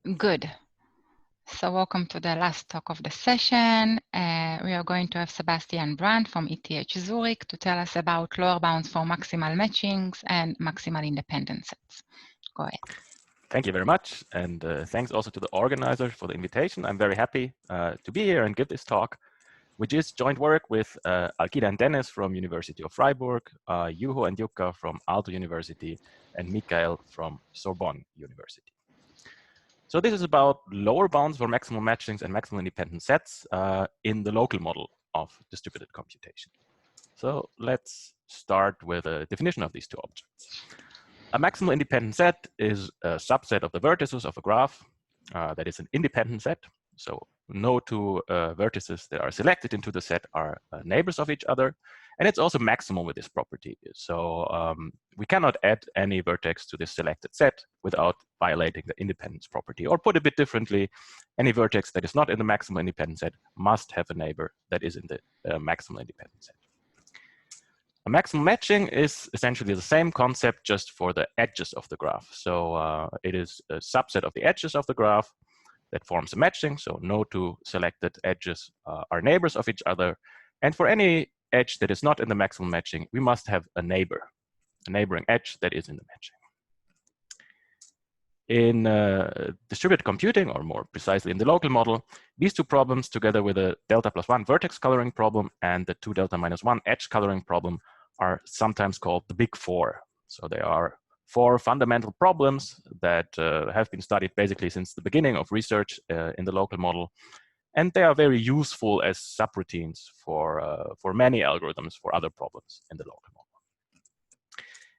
Good. So welcome to the last talk of the session. We are going to have Sebastian Brandt from ETH Zurich to tell us about lower bounds for maximal matchings and maximal independent sets. Go ahead. Thank you very much. And thanks also to the organizers for the invitation. I'm very happy to be here and give this talk, which is joint work with Alkida and Dennis from University of Freiburg, Juho and Jukka from Aalto University, and Mikael from Sorbonne University. So this is about lower bounds for maximal matchings and maximal independent sets in the local model of distributed computation. So let's start with a definition of these two objects. A maximal independent set is a subset of the vertices of a graph that is an independent set. So no two vertices that are selected into the set are neighbors of each other. And it's also maximal with this property. So we cannot add any vertex to this selected set without violating the independence property. Or put a bit differently, any vertex that is not in the maximal independent set must have a neighbor that is in the maximal independent set. A maximal matching is essentially the same concept just for the edges of the graph. So it is a subset of the edges of the graph that forms a matching. So no two selected edges are neighbors of each other. And for any edge that is not in the maximal matching, we must have a neighboring edge that is in the matching. In distributed computing, or more precisely in the local model, these two problems, together with a delta plus 1 vertex coloring problem and the 2 delta minus 1 edge coloring problem, are sometimes called the big four. So they are four fundamental problems that have been studied basically since the beginning of research in the local model. And they are very useful as subroutines for many algorithms for other problems in the local model.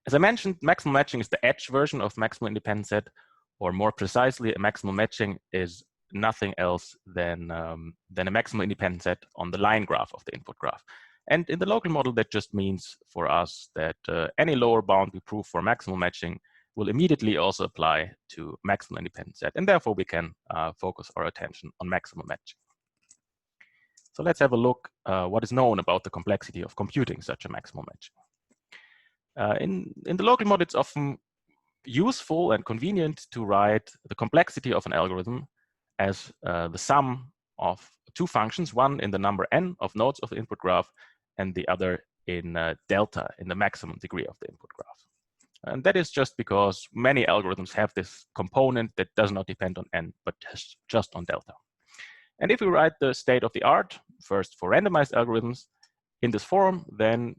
As I mentioned, maximal matching is the edge version of maximal independent set, or more precisely, a maximal matching is nothing else than a maximal independent set on the line graph of the input graph. And in the local model, that just means for us that any lower bound we prove for maximal matching will immediately also apply to maximal independent set. And therefore, we can focus our attention on maximal matching. So let's have a look what is known about the complexity of computing such a maximal matching. In the local model, it's often useful and convenient to write the complexity of an algorithm as the sum of two functions, one in the number n of nodes of the input graph, and the other in delta, in the maximum degree of the input graph. And that is just because many algorithms have this component that does not depend on n, but just on delta. And if we write the state of the art, first for randomized algorithms, in this form, then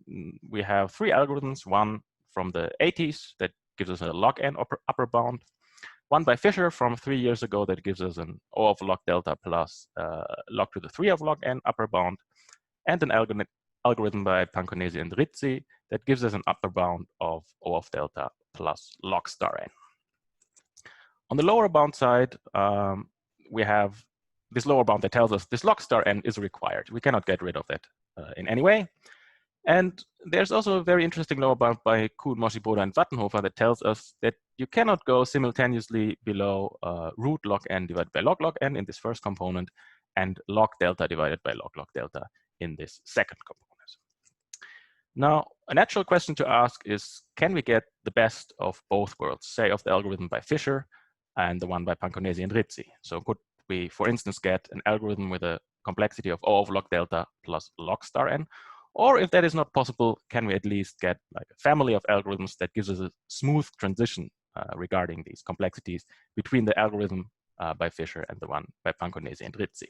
we have three algorithms, one from the 80s that gives us a log n upper bound, one by Fisher from 3 years ago that gives us an O of log delta plus log to the 3 of log n upper bound, and an algorithm by Panconesi and Rizzi that gives us an upper bound of O of delta plus log star n. On the lower bound side, we have this lower bound that tells us this log star n is required. We cannot get rid of that in any way. And there's also a very interesting lower bound by Kuhn, Moshiboda, and Wattenhofer that tells us that you cannot go simultaneously below root log n divided by log n in this first component and log delta divided by log delta in this second component. Now, a natural question to ask is, can we get the best of both worlds, say of the algorithm by Fisher and the one by Panconesi and Rizzi? So could we, for instance, get an algorithm with a complexity of O of log delta plus log star n? Or if that is not possible, can we at least get like a family of algorithms that gives us a smooth transition regarding these complexities between the algorithm by Fisher and the one by Panconesi and Rizzi?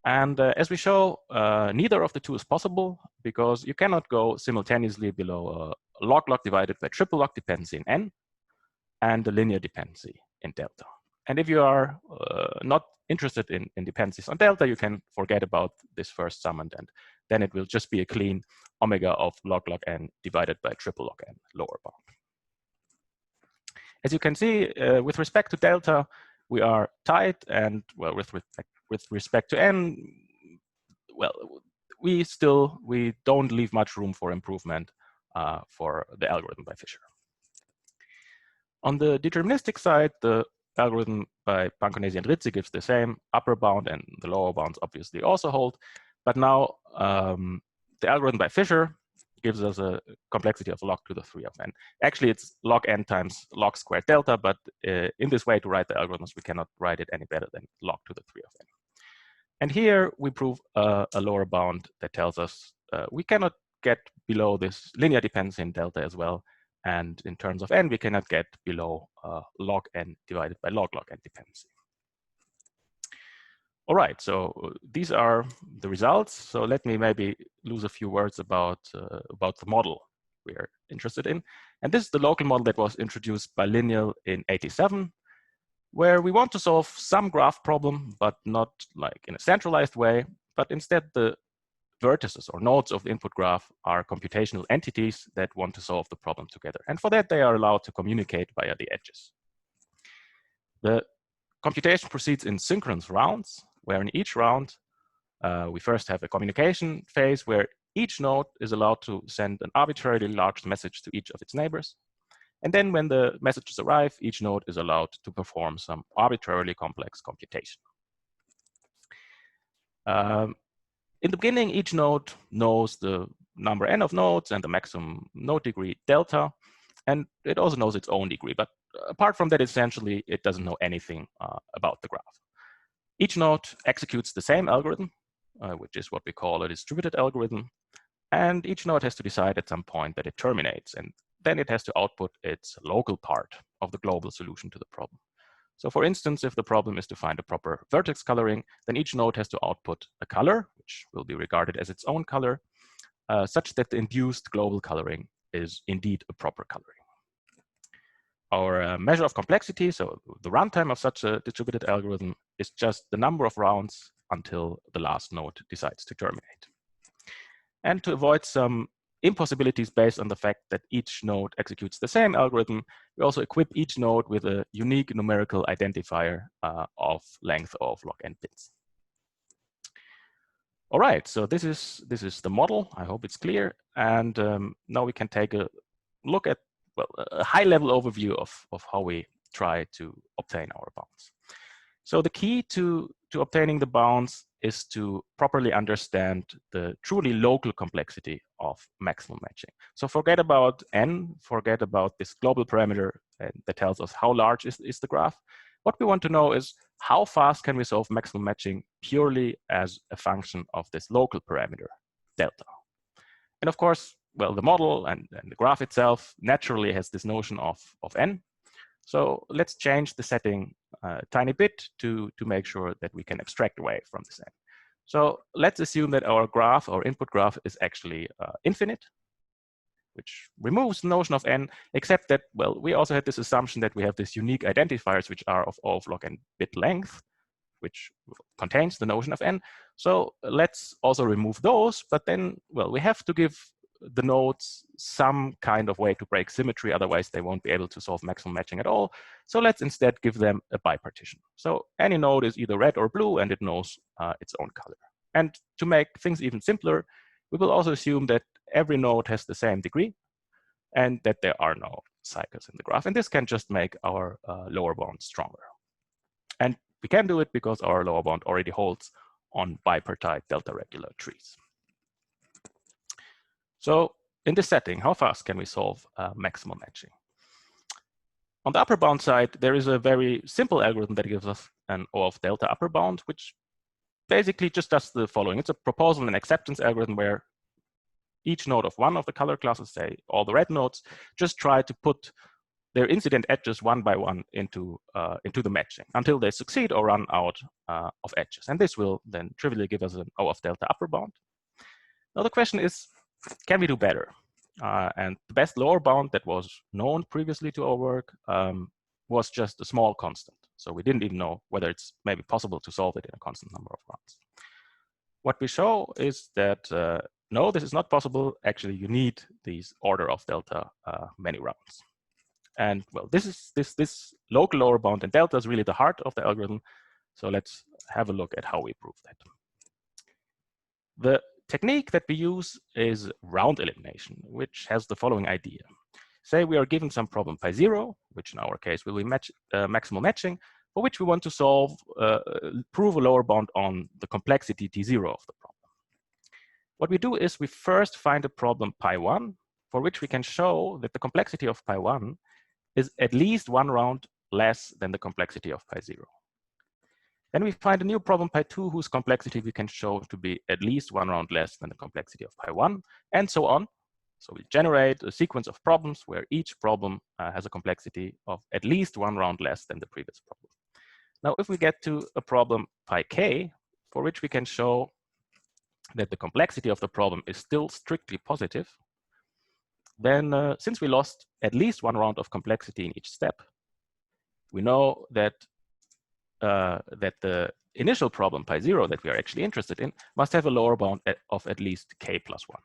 And as we show, neither of the two is possible because you cannot go simultaneously below a log divided by triple log dependency in n and a linear dependency in delta. And if you are not interested in dependencies on delta, you can forget about this first sum, and then it will just be a clean omega of log n divided by triple log n lower bound. As you can see, with respect to delta, we are tight, and well, with respect to n, well, we don't leave much room for improvement for the algorithm by Fisher. On the deterministic side, the algorithm by Panconesi and Rizzi gives the same upper bound, and the lower bounds obviously also hold. But now the algorithm by Fisher gives us a complexity of log to the 3 of n. Actually, it's log n times log squared delta, but in this way to write the algorithms, we cannot write it any better than log to the 3 of n. And here we prove a lower bound that tells us we cannot get below this linear dependency in delta as well. And in terms of n, we cannot get below log n divided by log n dependency. All right, so these are the results. So let me maybe lose a few words about the model we are interested in. And this is the local model that was introduced by Lineal in '87, where we want to solve some graph problem, but not like in a centralized way, but instead the vertices or nodes of the input graph are computational entities that want to solve the problem together. And for that, they are allowed to communicate via the edges. The computation proceeds in synchronous rounds, where in each round, we first have a communication phase where each node is allowed to send an arbitrarily large message to each of its neighbors. And then when the messages arrive, each node is allowed to perform some arbitrarily complex computation. In the beginning, each node knows the number n of nodes and the maximum node degree delta, and it also knows its own degree. But apart from that, essentially, it doesn't know anything about the graph. Each node executes the same algorithm, which is what we call a distributed algorithm. And each node has to decide at some point that it terminates. And then it has to output its local part of the global solution to the problem. So for instance, if the problem is to find a proper vertex coloring, then each node has to output a color, which will be regarded as its own color, such that the induced global coloring is indeed a proper coloring. Our measure of complexity, so the runtime of such a distributed algorithm, is just the number of rounds until the last node decides to terminate. And to avoid some impossibilities based on the fact that each node executes the same algorithm, we also equip each node with a unique numerical identifier of length of log n bits. All right, so this is the model. I hope it's clear. And now we can take a look at, well, a high-level overview of how we try to obtain our bounds. So the key to obtaining the bounds is to properly understand the truly local complexity of maximal matching. So forget about n, forget about this global parameter that tells us how large is the graph. What we want to know is how fast can we solve maximal matching purely as a function of this local parameter, delta. And of course, well, the model and the graph itself naturally has this notion of n. So let's change the setting a tiny bit to make sure that we can abstract away from this n. So let's assume that our graph, our input graph, is actually infinite, which removes the notion of n, except that, well, we also had this assumption that we have these unique identifiers, which are of O of log n bit length, which contains the notion of n. So let's also remove those, but then, well, we have to give the nodes some kind of way to break symmetry, otherwise they won't be able to solve maximal matching at all. So let's instead give them a bipartition. So any node is either red or blue, and it knows its own color. And to make things even simpler, we will also assume that every node has the same degree and that there are no cycles in the graph. And this can just make our lower bound stronger. And we can do it because our lower bound already holds on bipartite delta regular trees. So in this setting, how fast can we solve maximal matching? On the upper bound side, there is a very simple algorithm that gives us an O of delta upper bound, which basically just does the following. It's a proposal and acceptance algorithm where each node of one of the color classes, say all the red nodes, just try to put their incident edges one by one into the matching until they succeed or run out of edges. And this will then trivially give us an O of delta upper bound. Now the question is, can we do better? And the best lower bound that was known previously to our work was just a small constant. So we didn't even know whether it's maybe possible to solve it in a constant number of rounds. What we show is that no, this is not possible. Actually, you need these order of delta many rounds. And well, this local lower bound in delta is really the heart of the algorithm. So let's have a look at how we prove that. The technique that we use is round elimination, which has the following idea. Say we are given some problem pi 0, which in our case will be maximal matching, for which we want to solve, prove a lower bound on the complexity T0 of the problem. What we do is we first find a problem pi1 for which we can show that the complexity of pi1 is at least one round less than the complexity of pi0. Then we find a new problem pi2 whose complexity we can show to be at least one round less than the complexity of pi1, and so on. So we generate a sequence of problems where each problem has a complexity of at least one round less than the previous problem. Now, if we get to a problem πk, for which we can show that the complexity of the problem is still strictly positive, then since we lost at least one round of complexity in each step, we know that the initial problem pi0 that we are actually interested in must have a lower bound of at least k plus 1.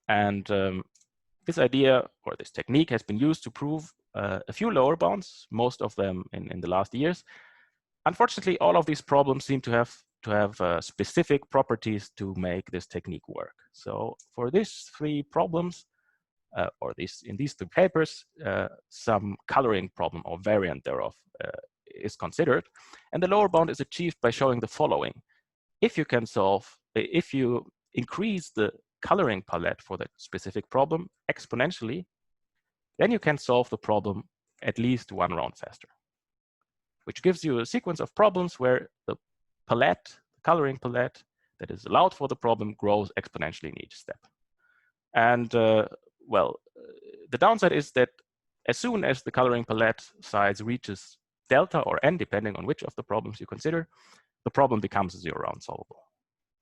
And this idea or this technique has been used to prove a few lower bounds, most of them in the last years. Unfortunately, all of these problems seem to have specific properties to make this technique work. So for these three problems, in these two papers, some coloring problem or variant thereof is considered. And the lower bound is achieved by showing the following. If you increase the coloring palette for that specific problem exponentially, then you can solve the problem at least one round faster, which gives you a sequence of problems where the palette, the coloring palette that is allowed for the problem grows exponentially in each step. And well, the downside is that as soon as the coloring palette size reaches delta or n, depending on which of the problems you consider, the problem becomes a zero-round solvable.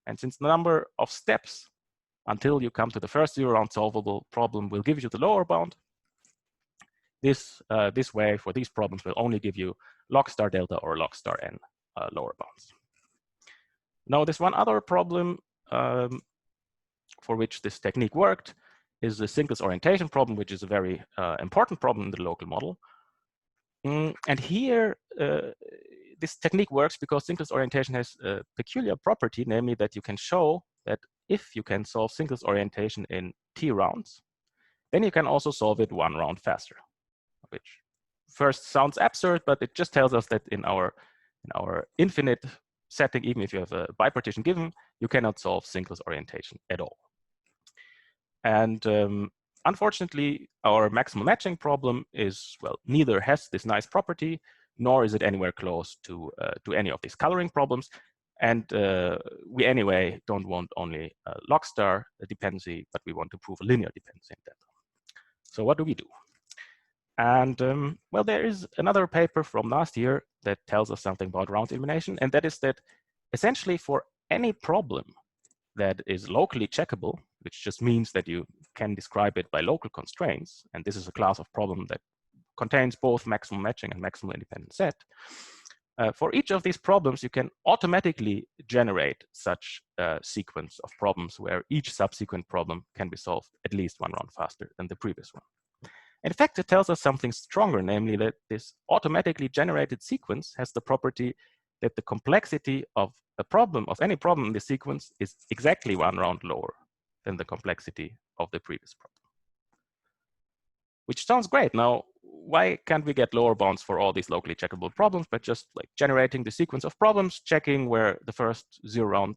And since the number of steps until you come to the first zero-round solvable problem will give you the lower bound, this way for these problems will only give you log star delta or log star n lower bounds. Now, this one other problem for which this technique worked is the Sinkless orientation problem, which is a very important problem in the local model. And here, this technique works because Sinkless orientation has a peculiar property, namely that you can show that if you can solve Sinkless orientation in t rounds, then you can also solve it one round faster, which first sounds absurd, but it just tells us that in our infinite setting, even if you have a bipartition given, you cannot solve Sinkless orientation at all. And unfortunately, our maximal matching problem is, well, neither has this nice property, nor is it anywhere close to any of these coloring problems. And we anyway don't want only a log star dependency, but we want to prove a linear dependency in that. So what do we do? And well, there is another paper from last year that tells us something about round elimination, and that is that essentially for any problem that is locally checkable, which just means that you can describe it by local constraints, and this is a class of problem that contains both maximal matching and maximal independent set. For each of these problems, you can automatically generate such a sequence of problems where each subsequent problem can be solved at least one round faster than the previous one. In fact, it tells us something stronger, namely that this automatically generated sequence has the property that the complexity of a problem, of any problem in the sequence, is exactly one round lower than the complexity of the previous problem. Which sounds great. Now, why can't we get lower bounds for all these locally checkable problems by just like generating the sequence of problems, checking where the first zero-round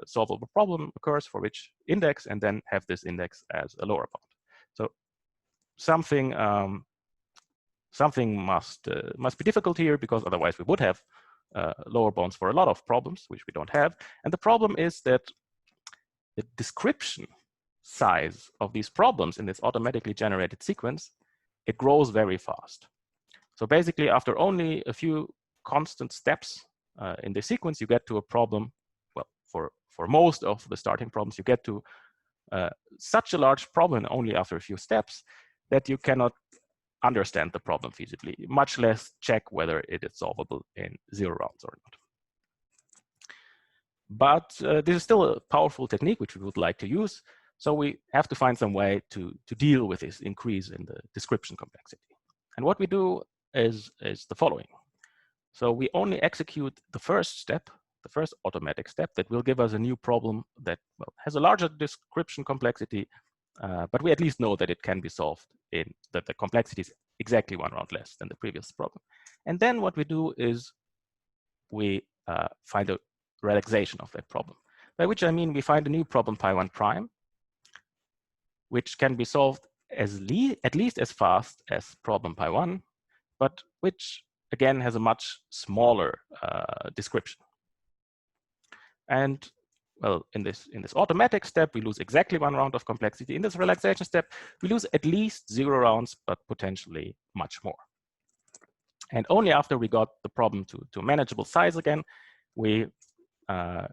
solvable problem occurs for which index, and then have this index as a lower bound? So something must be difficult here, because otherwise we would have lower bounds for a lot of problems, which we don't have. And the problem is that the description size of these problems in this automatically generated sequence, it grows very fast. So basically, after only a few constant steps in the sequence, you get to a problem, well, for most of the starting problems, you get to such a large problem only after a few steps that you cannot understand the problem feasibly, much less check whether it is solvable in 0 rounds or not. But this is still a powerful technique which we would like to use. So we have to find some way to deal with this increase in the description complexity. And what we do is the following. So we only execute the first step, the first automatic step that will give us a new problem that, well, has a larger description complexity, but we at least know that it can be solved in that the complexity is exactly one round less than the previous problem. And then what we do is we find a relaxation of that problem. by which I mean we find a new problem pi1 prime, which can be solved at least as fast as problem pi1, but which again has a much smaller description. And well, in this automatic step, we lose exactly 1 round of complexity. In this relaxation step, we lose at least 0 rounds, but potentially much more. And only after we got the problem to manageable size again, we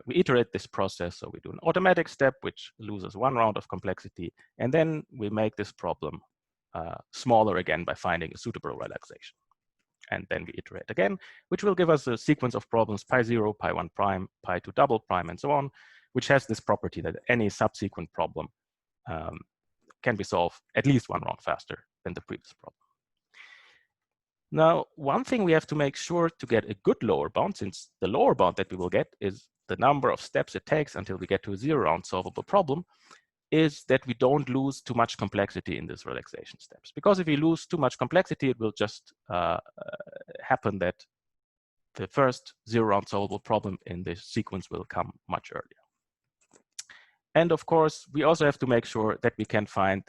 iterate this process. So we do an automatic step, which loses 1 round of complexity, and then we make this problem smaller again by finding a suitable relaxation. And then we iterate again, which will give us a sequence of problems pi0, pi1 prime, pi2 double prime, and so on, which has this property that any subsequent problem can be solved at least 1 round faster than the previous problem. Now, one thing we have to make sure to get a good lower bound, since the lower bound that we will get is the number of steps it takes until we get to a 0 round solvable problem, is that we don't lose too much complexity in these relaxation steps. Because if we lose too much complexity, it will just happen that the first 0 round solvable problem in this sequence will come much earlier. And of course, we also have to make sure that we can find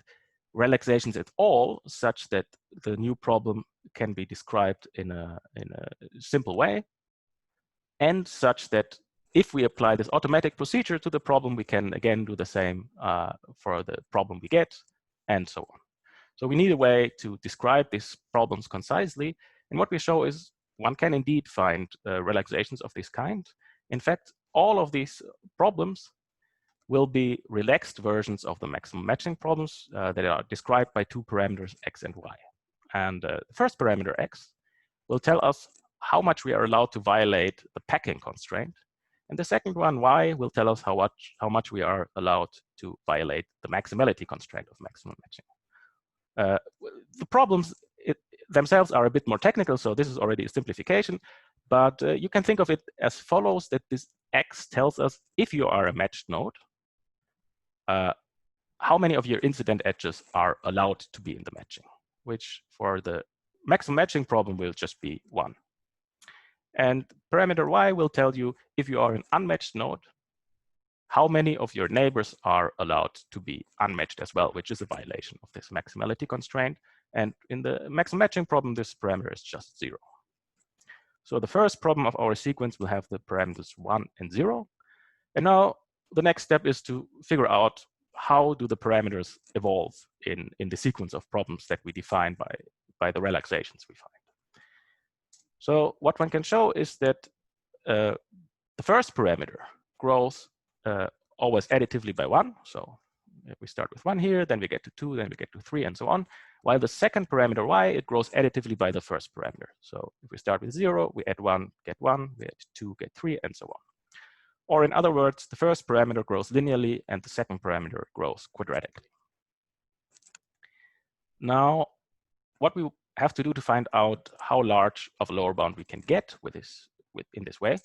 relaxations at all, such that the new problem can be described in a simple way, and such that if we apply this automatic procedure to the problem, we can again do the same for the problem we get, and so on. So we need a way to describe these problems concisely. And what we show is one can indeed find relaxations of this kind. In fact, all of these problems will be relaxed versions of the maximum matching problems that are described by 2 parameters, x and y. And the first parameter, x, will tell us how much we are allowed to violate the packing constraint. And the second one, y, will tell us how much we are allowed to violate the maximality constraint of maximum matching. The problems themselves are a bit more technical, so this is already a simplification. But you can think of it as follows, that this x tells us if you are a matched node, how many of your incident edges are allowed to be in the matching, which for the maximum matching problem will just be 1. And parameter y will tell you if you are an unmatched node, how many of your neighbors are allowed to be unmatched as well, which is a violation of this maximality constraint. And in the maximum matching problem, this parameter is just 0. So the first problem of our sequence will have the parameters 1 and 0. And now the next step is to figure out how do the parameters evolve in the sequence of problems that we define by the relaxations we find. So what one can show is that the first parameter grows always additively by 1. So if we start with 1 here, then we get to 2, then we get to 3, and so on. While the second parameter y, it grows additively by the first parameter. So if we start with 0, we add 1, get 1, we add 2, get 3, and so on. Or in other words, the first parameter grows linearly and the second parameter grows quadratically. Now, what we have to do to find out how large of a lower bound we can get in this way,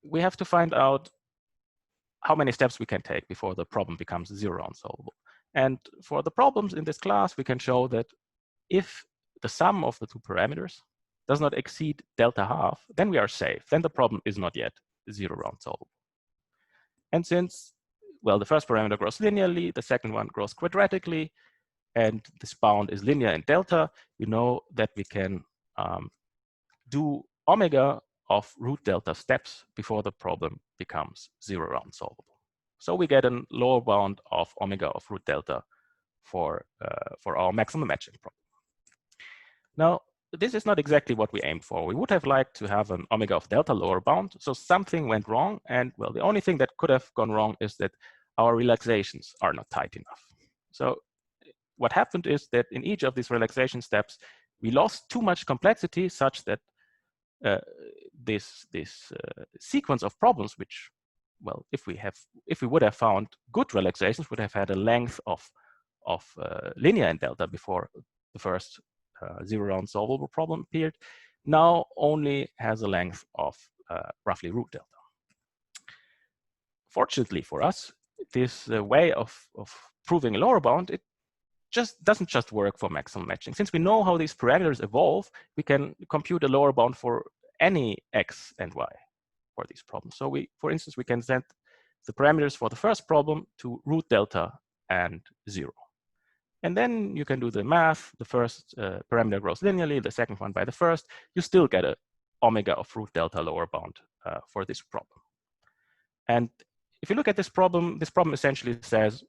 we have to find out how many steps we can take before the problem becomes 0 round solvable. And for the problems in this class, we can show that if the sum of the 2 parameters does not exceed delta half, then we are safe. Then the problem is not yet 0 round solvable. And since, well, the first parameter grows linearly, the second one grows quadratically, and this bound is linear in delta, we know that we can do omega of root delta steps before the problem becomes 0 round solvable. So we get a lower bound of omega of root delta for our maximum matching problem. Now, this is not exactly what we aim for. We would have liked to have an omega of delta lower bound. So something went wrong. And well, the only thing that could have gone wrong is that our relaxations are not tight enough. So what happened is that in each of these relaxation steps, we lost too much complexity such that this sequence of problems, which, well, if we would have found good relaxations, would have had a length of linear in delta before the first 0 round solvable problem appeared, now only has a length of roughly root delta. Fortunately for us, this way of proving a lower bound, it doesn't just work for maximum matching. Since we know how these parameters evolve, we can compute a lower bound for any x and y for these problems. So for instance, we can the parameters for the first problem to root delta and 0. And then you can do the math. The first parameter grows linearly, the second one by the first. You still get a omega of root delta lower bound for this problem. And if you look at this problem essentially says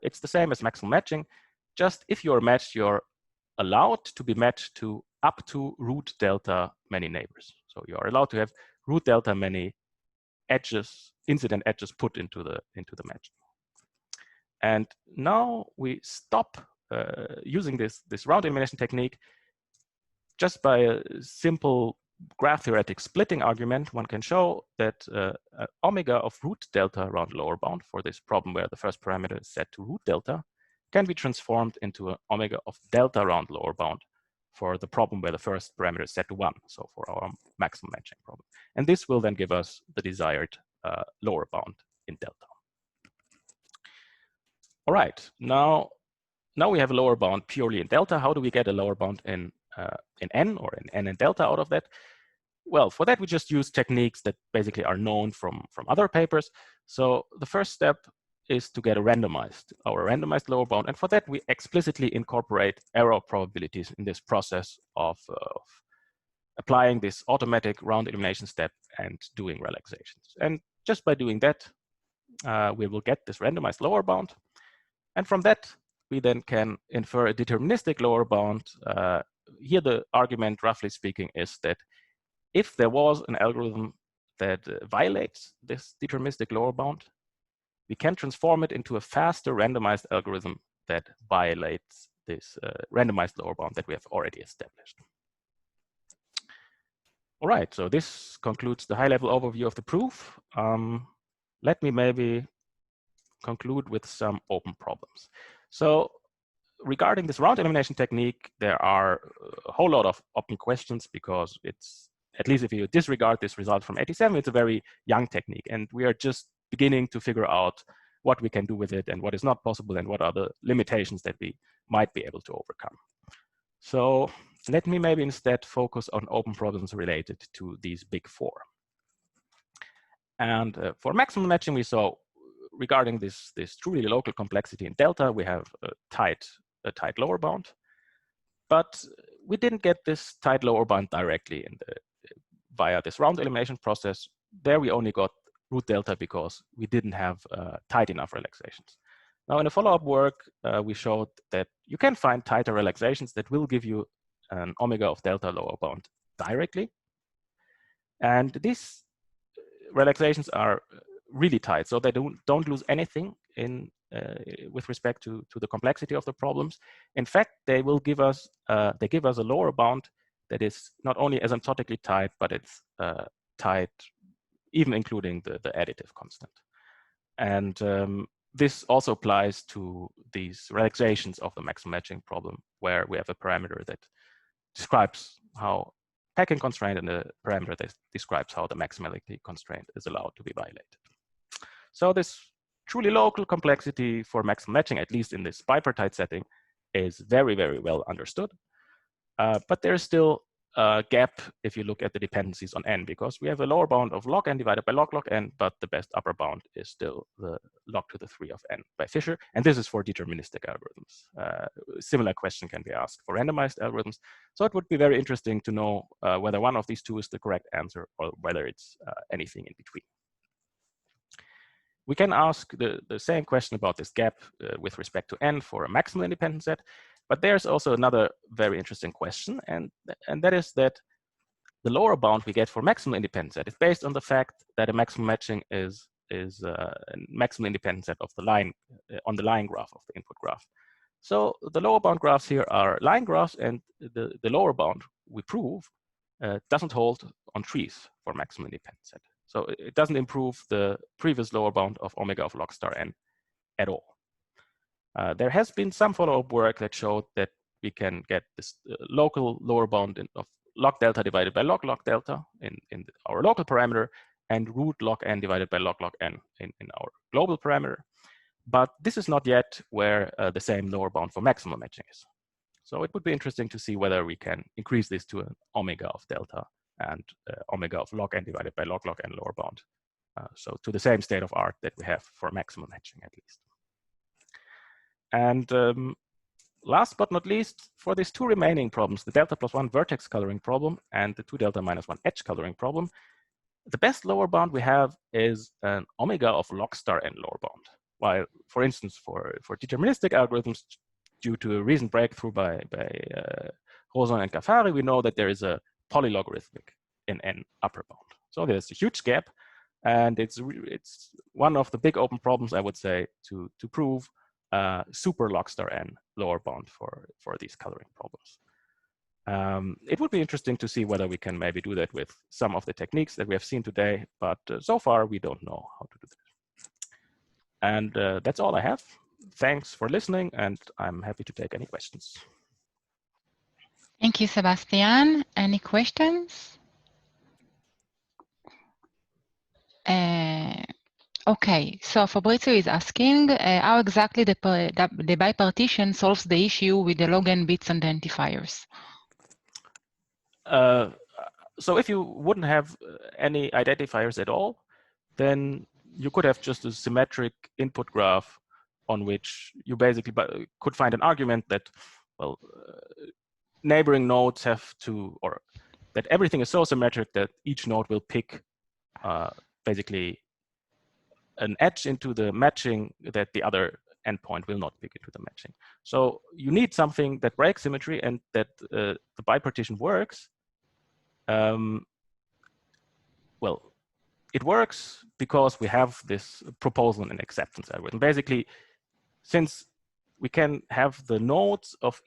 it's the same as maximal matching. Just if you're matched, you're allowed to be matched to up to root delta many neighbors. So you are allowed to have root delta many edges, incident edges put into the match. And now we stop using this round elimination technique. Just by a simple graph theoretic splitting argument, one can show that omega of root delta around lower bound for this problem where the first parameter is set to root delta can be transformed into an omega of delta around lower bound for the problem where the first parameter is set to 1, so for our maximal matching problem. And this will then give us the desired lower bound in delta. All right, now we have a lower bound purely in delta. How do we get a lower bound in n, or in n and delta out of that? Well, for that, we just use techniques that basically are known from other papers. So the first step is to get our randomized lower bound. And for that, we explicitly incorporate error probabilities in this process of applying this automatic round elimination step and doing relaxations. And just by doing that, we will get this randomized lower bound. And from that, we then can infer a deterministic lower bound. Here, the argument, roughly speaking, is that if there was an algorithm that violates this deterministic lower bound, we can transform it into a faster randomized algorithm that violates this randomized lower bound that we have already established. All right, so this concludes the high-level overview of the proof. Let me maybe conclude with some open problems. So regarding this round elimination technique, there are a whole lot of open questions because it's, at least if you disregard this result from 87, it's a very young technique. And we are just beginning to figure out what we can do with it and what is not possible and what are the limitations that we might be able to overcome. So let me maybe instead focus on open problems related to these big four. And for maximal matching, we saw regarding this truly local complexity in delta, we have a tight lower bound. But we didn't get this tight lower bound directly via this round elimination process. There we only got root delta because we didn't have tight enough relaxations. Now in the follow-up work, we showed that you can find tighter relaxations that will give you an omega of delta lower bound directly. And these relaxations are really tight, so they don't lose anything with respect to the complexity of the problems. In fact, they give us a lower bound that is not only asymptotically tight, but it's tight even including the additive constant. And this also applies to these relaxations of the maximal matching problem, where we have a parameter that describes how packing constraint and a parameter that describes how the maximality constraint is allowed to be violated. So this truly local complexity for maximal matching, at least in this bipartite setting, is very, very well understood. But there is still a gap if you look at the dependencies on n, because we have a lower bound of log n divided by log n, but the best upper bound is still the log to the 3 of n by Fisher. And this is for deterministic algorithms. Similar question can be asked for randomized algorithms. So it would be very interesting to know whether one of these two is the correct answer or whether it's anything in between. We can ask the same question about this gap with respect to n for a maximal independent set. But there's also another very interesting question, and that is that the lower bound we get for maximal independent set is based on the fact that a maximal matching is a maximal independent set of the line on the line graph of the input graph. So the lower bound graphs here are line graphs, and the lower bound we prove doesn't hold on trees for maximal independent set. So it doesn't improve the previous lower bound of omega of log star n at all. There has been some follow-up work that showed that we can get this local lower bound of log delta divided by log delta in our local parameter, and root log n divided by log n in our global parameter. But this is not yet where the same lower bound for maximal matching is. So it would be interesting to see whether we can increase this to an omega of delta and omega of log n divided by log n lower bound So to the same state of art that we have for maximal matching, at least. And last but not least, for these two remaining problems, the delta plus 1 vertex coloring problem and the 2 delta minus 1 edge coloring problem, the best lower bound we have is an omega of log star n lower bound. While, for instance, for deterministic algorithms, due to a recent breakthrough by Rosan and Cafari, we know that there is a polylogarithmic in n upper bound. So there's a huge gap, and it's one of the big open problems, I would say, to prove super log star n lower bound for these coloring problems. It would be interesting to see whether we can maybe do that with some of the techniques that we have seen today, but so far we don't know how to do that. And that's all I have. Thanks for listening, and I'm happy to take any questions. Thank you, Sebastian. Any questions? Okay, so Fabrizio is asking how exactly the bipartition solves the issue with the log n bits identifiers. So if you wouldn't have any identifiers at all, then you could have just a symmetric input graph on which you basically could find an argument that, well, neighboring nodes have to, or that everything is so symmetric that each node will pick basically an edge into the matching that the other endpoint will not pick into the matching. So you need something that breaks symmetry and that the bipartition works. Well, it works because we have this proposal and acceptance algorithm. Basically, since we can have the nodes of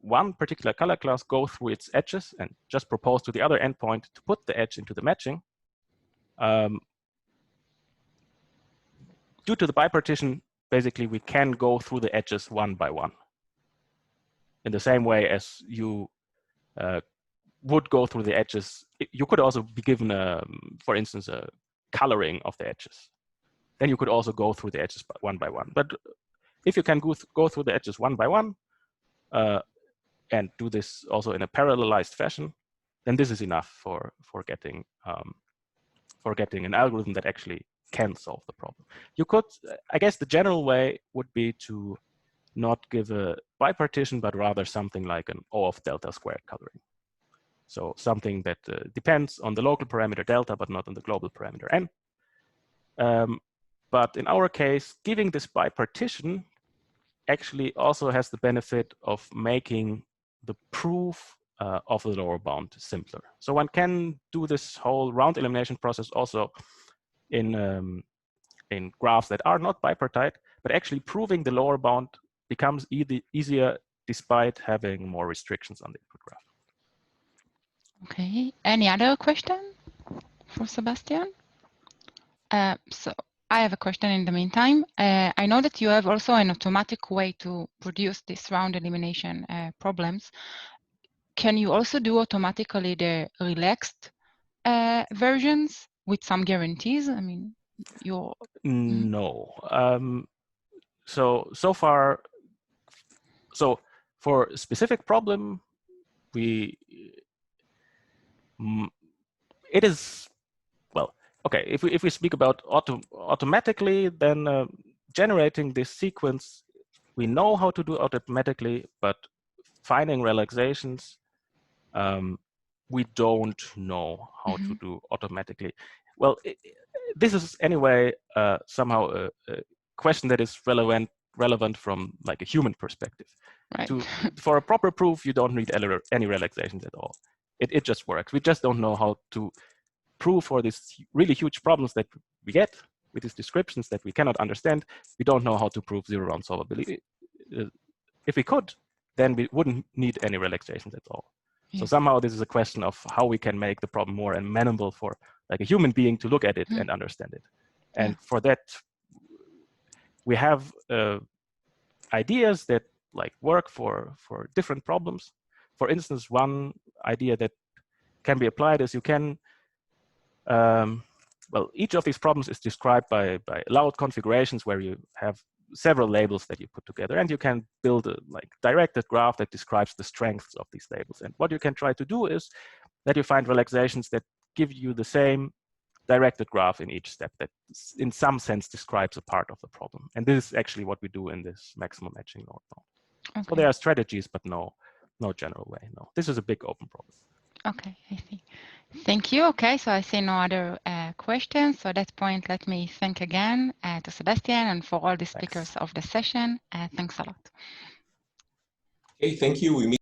one particular color class go through its edges and just propose to the other endpoint to put the edge into the matching, due to the bipartition, basically we can go through the edges one by one. In the same way as you would go through the edges. You could also be given, for instance, a coloring of the edges. Then you could also go through the edges one by one. But if you can go through the edges one by one and do this also in a parallelized fashion, then this is enough for getting an algorithm that actually can solve the problem. You could, I guess, the general way would be to not give a bipartition, but rather something like an O of delta squared coloring. So something that depends on the local parameter delta, but not on the global parameter n. But in our case, giving this bipartition actually also has the benefit of making the proof of the lower bound simpler. So one can do this whole round elimination process also in graphs that are not bipartite, but actually proving the lower bound becomes easier despite having more restrictions on the input graph. Okay, any other question for Sebastian? So I have a question in the meantime. I know that you have also an automatic way to produce this round elimination problems. Can you also do automatically the relaxed versions with some guarantees? I mean, you're... No. So far, so for a specific problem, it is, well, okay, if we speak about automatically, then generating this sequence, we know how to do automatically, but finding relaxations, we don't know how to do automatically. Well, this is anyway somehow a question that is relevant from like a human perspective. Right. For a proper proof, you don't need any relaxations at all. It just works. We just don't know how to prove for these really huge problems that we get with these descriptions that we cannot understand. We don't know how to prove zero-round solvability. If we could, then we wouldn't need any relaxations at all. Yeah. So somehow this is a question of how we can make the problem more amenable for like a human being to look at it and understand it. And for that, we have ideas that like work for different problems. For instance, one idea that can be applied is you can, well, each of these problems is described by allowed configurations where you have several labels that you put together, and you can build a like directed graph that describes the strengths of these labels. And what you can try to do is that you find relaxations that give you the same directed graph in each step that in some sense describes a part of the problem. And this is actually what we do in this maximal matching lower bound. Okay. So there are strategies, but no general way. No, this is a big open problem. Okay, I see. Thank you. Okay, so I see no other questions. So at that point, let me thank again to Sebastian and for all the speakers of the session. Thanks a lot. Okay, thank you. We meet